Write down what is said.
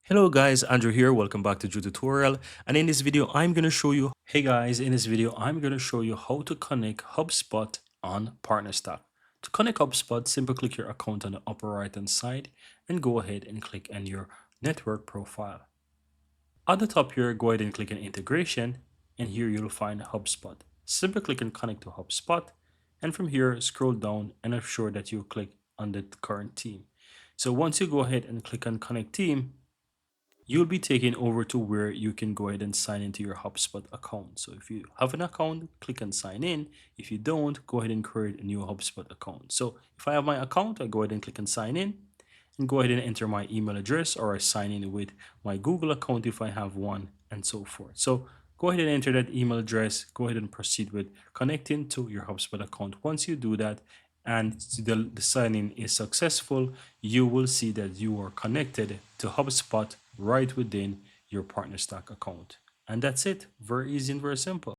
Hello guys, Andrew here. Welcome back to Drew Tutorial. And in this video, I'm going to show you, hey guys, in this video, I'm going to show you how to connect HubSpot on PartnerStack. To connect HubSpot, simply click your account on the upper right hand side and go ahead and click on your network profile. At the top here, go ahead and click on integration, and here you'll find HubSpot. Simply click on connect to HubSpot, and from here, scroll down and ensure that you click on the current team. So once you go ahead and click on connect team, you'll be taken over to where you can go ahead and sign into your HubSpot account. So if you have an account, click on sign in. If you don't, go ahead and create a new HubSpot account. So if I have my account, I go ahead and click on sign in and go ahead and enter my email address, or I sign in with my Google account if I have one, and so forth. So go ahead and enter that email address. Go ahead and proceed with connecting to your HubSpot account. Once you do that, and the sign-in is successful, you will see that you are connected to HubSpot right within your PartnerStack account. And that's it. Very easy and very simple.